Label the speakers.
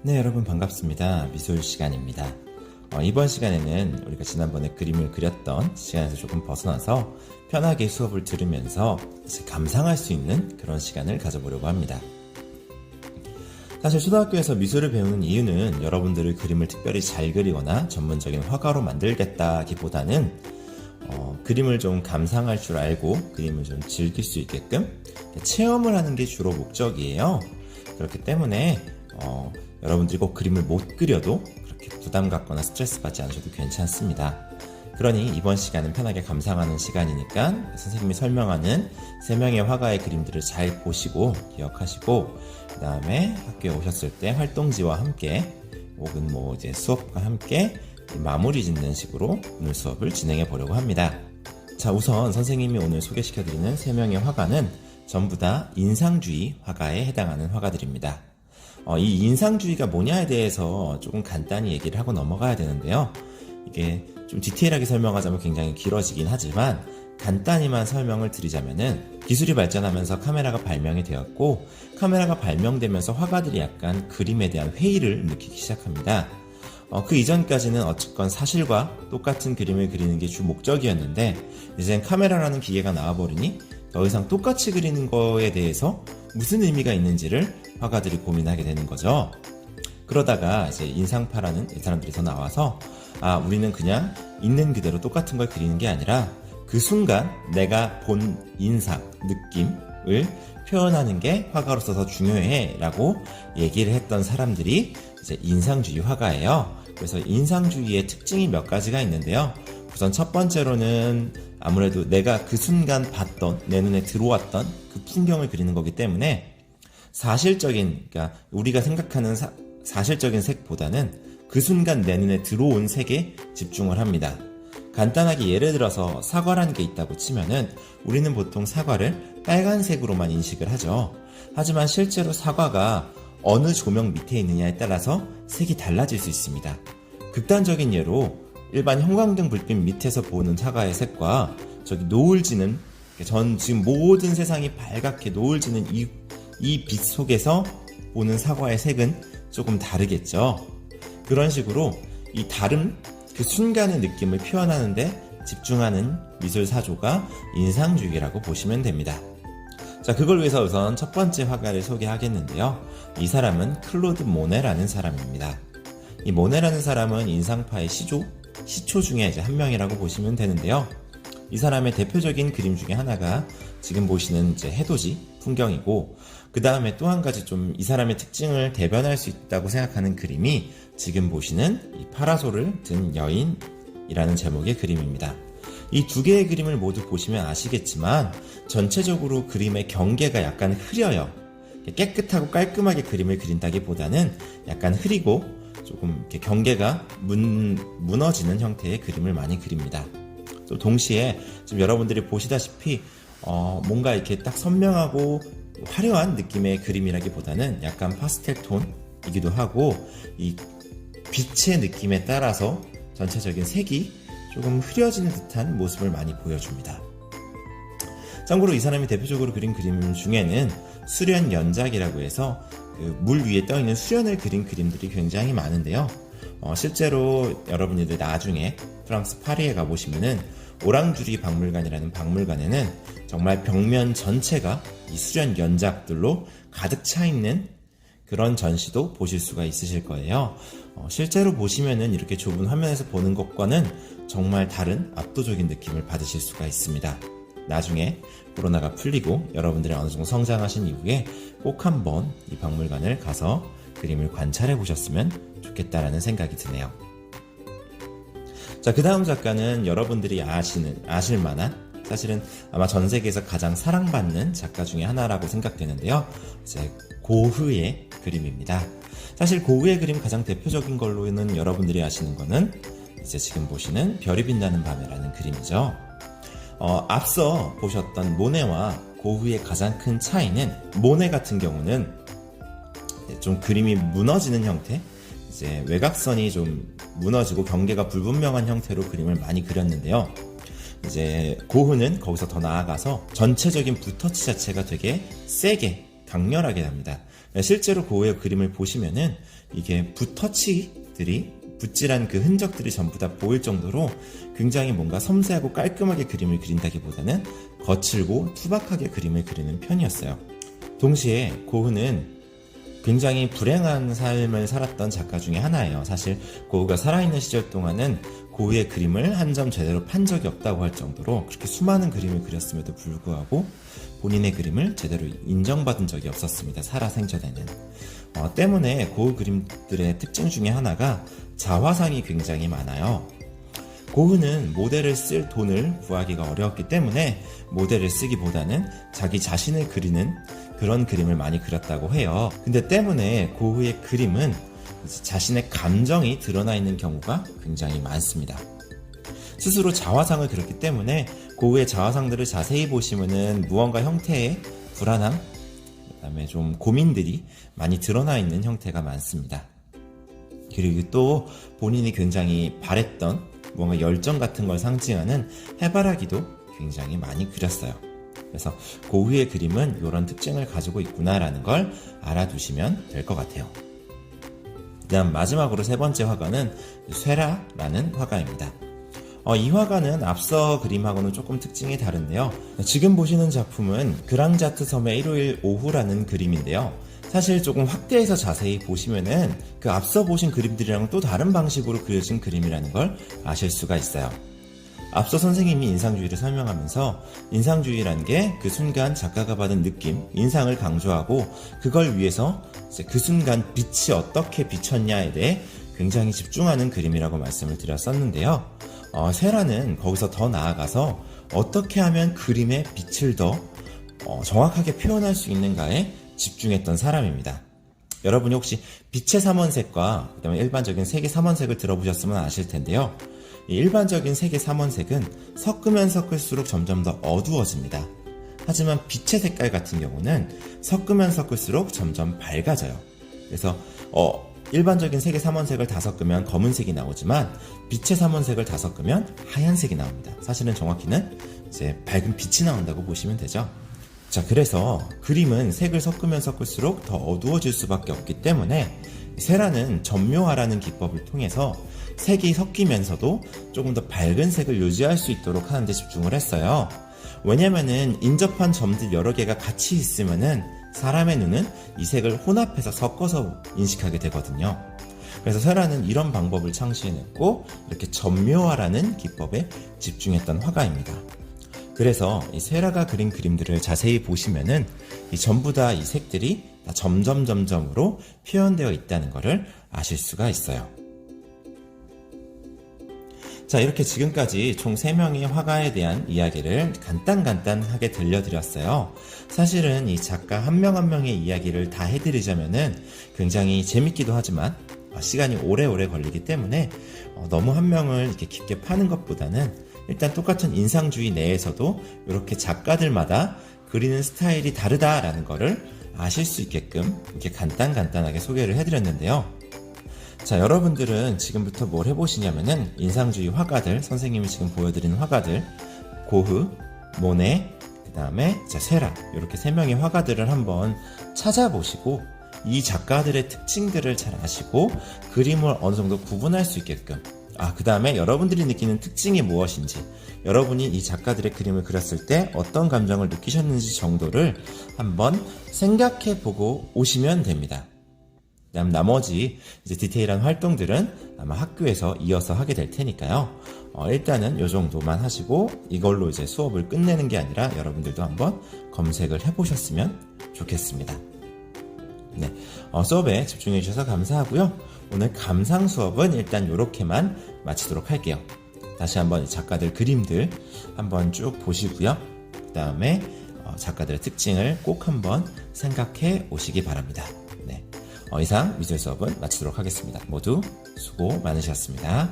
Speaker 1: 네, 여러분 반갑습니다. 미술 시간입니다. 이번 시간에는 우리가 지난번에 그림을 그렸던 시간에서 조금 벗어나서 편하게 수업을 들으면서 이제 감상할 수 있는 그런 시간을 가져보려고 합니다. 사실 초등학교에서 미술을 배우는 이유는 여러분들을 그림을 특별히 잘 그리거나 전문적인 화가로 만들겠다기보다는 그림을 좀 감상할 줄 알고 그림을 좀 즐길 수 있게끔 체험을 하는 게 주로 목적이에요. 그렇기 때문에 여러분들이 꼭 그림을 못 그려도 그렇게 부담 갖거나 스트레스 받지 않으셔도 괜찮습니다. 그러니 이번 시간은 편하게 감상하는 시간이니까 선생님이 설명하는 3명의 화가의 그림들을 잘 보시고 기억하시고, 그 다음에 학교에 오셨을 때 활동지와 함께 혹은 이제 수업과 함께 마무리 짓는 식으로 오늘 수업을 진행해 보려고 합니다. 자, 우선 선생님이 오늘 소개시켜드리는 3명의 화가는 전부 다 인상주의 화가에 해당하는 화가들입니다. 이 인상주의가 뭐냐에 대해서 조금 간단히 얘기를 하고 넘어가야 되는데요. 이게 좀 디테일하게 설명하자면 굉장히 길어지긴 하지만 간단히만 설명을 드리자면은, 기술이 발전하면서 카메라가 발명이 되었고, 카메라가 발명되면서 화가들이 약간 그림에 대한 회의를 느끼기 시작합니다. 그 이전까지는 어쨌건 사실과 똑같은 그림을 그리는 게 주 목적이었는데, 이젠 카메라라는 기계가 나와버리니 더 이상 똑같이 그리는 거에 대해서 무슨 의미가 있는지를 화가들이 고민하게 되는 거죠. 그러다가 이제 인상파라는 사람들이 더 나와서, 우리는 그냥 있는 그대로 똑같은 걸 그리는 게 아니라 그 순간 내가 본 인상, 느낌을 표현하는 게 화가로서 더 중요해 라고 얘기를 했던 사람들이 이제 인상주의 화가예요. 그래서 인상주의의 특징이 몇 가지가 있는데요. 우선 첫 번째로는 아무래도 내가 그 순간 봤던, 내 눈에 들어왔던 그 풍경을 그리는 거기 때문에 사실적인, 그러니까 우리가 생각하는 사실적인 색보다는 그 순간 내 눈에 들어온 색에 집중을 합니다. 간단하게 예를 들어서 사과라는 게 있다고 치면은 우리는 보통 사과를 빨간색으로만 인식을 하죠. 하지만 실제로 사과가 어느 조명 밑에 있느냐에 따라서 색이 달라질 수 있습니다. 극단적인 예로 일반 형광등 불빛 밑에서 보는 사과의 색과 저기 노을 지는, 전 지금 모든 세상이 밝게 노을 지는 이 빛 속에서 보는 사과의 색은 조금 다르겠죠. 그런 식으로 이 다른 그 순간의 느낌을 표현하는데 집중하는 미술 사조가 인상주의라고 보시면 됩니다. 자, 그걸 위해서 우선 첫 번째 화가를 소개하겠는데요. 이 사람은 클로드 모네라는 사람입니다. 이 모네라는 사람은 인상파의 시초 중에 이제 한 명이라고 보시면 되는데요. 이 사람의 대표적인 그림 중에 하나가 지금 보시는 이제 해돋이 풍경이고, 그 다음에 또 한 가지 좀 이 사람의 특징을 대변할 수 있다고 생각하는 그림이 지금 보시는 이 파라솔을 든 여인이라는 제목의 그림입니다. 이 두 개의 그림을 모두 보시면 아시겠지만 전체적으로 그림의 경계가 약간 흐려요. 깨끗하고 깔끔하게 그림을 그린다기보다는 약간 흐리고 조금 이렇게 경계가 무너지는 형태의 그림을 많이 그립니다. 또 동시에 지금 여러분들이 보시다시피 뭔가 이렇게 딱 선명하고 화려한 느낌의 그림이라기보다는 약간 파스텔 톤이기도 하고, 이 빛의 느낌에 따라서 전체적인 색이 조금 흐려지는 듯한 모습을 많이 보여줍니다. 참고로 이 사람이 대표적으로 그린 그림 중에는 수련 연작이라고 해서 그 물 위에 떠있는 수련을 그린 그림들이 굉장히 많은데요. 실제로 여러분들 나중에 프랑스 파리에 가보시면은 오랑주리 박물관이라는 박물관에는 정말 벽면 전체가 이 수련 연작들로 가득 차 있는 그런 전시도 보실 수가 있으실 거예요. 실제로 보시면은 이렇게 좁은 화면에서 보는 것과는 정말 다른 압도적인 느낌을 받으실 수가 있습니다. 나중에 코로나가 풀리고 여러분들이 어느 정도 성장하신 이후에 꼭 한번 이 박물관을 가서 그림을 관찰해 보셨으면 좋겠다라는 생각이 드네요. 자, 그 다음 작가는 여러분들이 아실 만한, 사실은 아마 전 세계에서 가장 사랑받는 작가 중에 하나라고 생각되는데요. 이제 고흐의 그림입니다. 사실 고흐의 그림 가장 대표적인 걸로는 여러분들이 아시는 거는 이제 지금 보시는 별이 빛나는 밤에라는 그림이죠. 앞서 보셨던 모네와 고흐의 가장 큰 차이는, 모네 같은 경우는 좀 그림이 무너지는 형태, 이제 외곽선이 좀 무너지고 경계가 불분명한 형태로 그림을 많이 그렸는데요. 이제 고흐는 거기서 더 나아가서 전체적인 붓터치 자체가 되게 세게 강렬하게 납니다. 실제로 고흐의 그림을 보시면은 이게 붓터치들이 붓질한 그 흔적들이 전부 다 보일 정도로 굉장히 뭔가 섬세하고 깔끔하게 그림을 그린다기보다는 거칠고 투박하게 그림을 그리는 편이었어요. 동시에 고흐는 굉장히 불행한 삶을 살았던 작가 중에 하나예요. 사실 고흐가 살아있는 시절 동안은 고흐의 그림을 한 점 제대로 판 적이 없다고 할 정도로 그렇게 수많은 그림을 그렸음에도 불구하고 본인의 그림을 제대로 인정받은 적이 없었습니다. 살아생전에는. 때문에 고흐 그림들의 특징 중에 하나가 자화상이 굉장히 많아요. 고흐는 모델을 쓸 돈을 구하기가 어려웠기 때문에 모델을 쓰기보다는 자기 자신을 그리는 그런 그림을 많이 그렸다고 해요. 근데 때문에 고흐의 그림은 자신의 감정이 드러나 있는 경우가 굉장히 많습니다. 스스로 자화상을 그렸기 때문에 고흐의 자화상들을 자세히 보시면은 무언가 형태의 불안함, 그다음에 좀 고민들이 많이 드러나 있는 형태가 많습니다. 그리고 또 본인이 굉장히 바랬던 뭔가 열정 같은 걸 상징하는 해바라기도 굉장히 많이 그렸어요. 그래서 고흐의 그림은 이런 특징을 가지고 있구나라는 걸 알아두시면 될 것 같아요. 그다음 마지막으로 세 번째 화가는 쇠라라는 화가입니다. 이 화가는 앞서 그림하고는 조금 특징이 다른데요. 지금 보시는 작품은 그랑자트 섬의 일요일 오후라는 그림인데요. 사실 조금 확대해서 자세히 보시면은 그 앞서 보신 그림들이랑 또 다른 방식으로 그려진 그림이라는 걸 아실 수가 있어요. 앞서 선생님이 인상주의를 설명하면서 인상주의라는 게 그 순간 작가가 받은 느낌, 인상을 강조하고 그걸 위해서 그 순간 빛이 어떻게 비쳤냐에 대해 굉장히 집중하는 그림이라고 말씀을 드렸었는데요. 쇠라는 거기서 더 나아가서 어떻게 하면 그림의 빛을 더 정확하게 표현할 수 있는가에 집중했던 사람입니다. 여러분이 혹시 빛의 삼원색과 그다음에 일반적인 색의 삼원색을 들어보셨으면 아실 텐데요. 이 일반적인 색의 삼원색은 섞으면 섞을수록 점점 더 어두워집니다. 하지만 빛의 색깔 같은 경우는 섞으면 섞을수록 점점 밝아져요. 그래서 일반적인 색의 삼원색을 다 섞으면 검은색이 나오지만 빛의 삼원색을 다 섞으면 하얀색이 나옵니다. 사실은 정확히는 이제 밝은 빛이 나온다고 보시면 되죠. 자, 그래서 그림은 색을 섞으면 섞을수록 더 어두워질 수밖에 없기 때문에 쇠라는 점묘화라는 기법을 통해서 색이 섞이면서도 조금 더 밝은 색을 유지할 수 있도록 하는 데 집중을 했어요. 왜냐면은 인접한 점들 여러 개가 같이 있으면은 사람의 눈은 이 색을 혼합해서 섞어서 인식하게 되거든요. 그래서 쇠라는 이런 방법을 창시해냈고 이렇게 점묘화라는 기법에 집중했던 화가입니다. 그래서 이 쇠라가 그린 그림들을 자세히 보시면은 전부 다 이 색들이 다 점점점점으로 표현되어 있다는 것을 아실 수가 있어요. 자, 이렇게 지금까지 총 3명의 화가에 대한 이야기를 간단하게 들려드렸어요. 사실은 이 작가 한 명 한 명의 이야기를 다 해드리자면은 굉장히 재밌기도 하지만 시간이 오래오래 걸리기 때문에 너무 한 명을 이렇게 깊게 파는 것보다는 일단 똑같은 인상주의 내에서도 이렇게 작가들마다 그리는 스타일이 다르다라는 거를 아실 수 있게끔 이렇게 간단하게 소개를 해드렸는데요. 자, 여러분들은 지금부터 뭘 해보시냐면은 인상주의 화가들, 선생님이 지금 보여드리는 화가들, 고흐, 모네, 그 다음에 쇠라, 이렇게 3명의 화가들을 한번 찾아보시고 이 작가들의 특징들을 잘 아시고 그림을 어느 정도 구분할 수 있게끔, 그 다음에 여러분들이 느끼는 특징이 무엇인지, 여러분이 이 작가들의 그림을 그렸을 때 어떤 감정을 느끼셨는지 정도를 한번 생각해 보고 오시면 됩니다. 그다음 나머지 이제 디테일한 활동들은 아마 학교에서 이어서 하게 될 테니까요. 일단은 이 정도만 하시고 이걸로 이제 수업을 끝내는 게 아니라 여러분들도 한번 검색을 해보셨으면 좋겠습니다. 네, 수업에 집중해 주셔서 감사하고요. 오늘 감상 수업은 일단 이렇게만 마치도록 할게요. 다시 한번 작가들 그림들 한번 쭉 보시고요. 그 다음에 작가들의 특징을 꼭 한번 생각해 오시기 바랍니다. 네, 이상 미술 수업은 마치도록 하겠습니다. 모두 수고 많으셨습니다.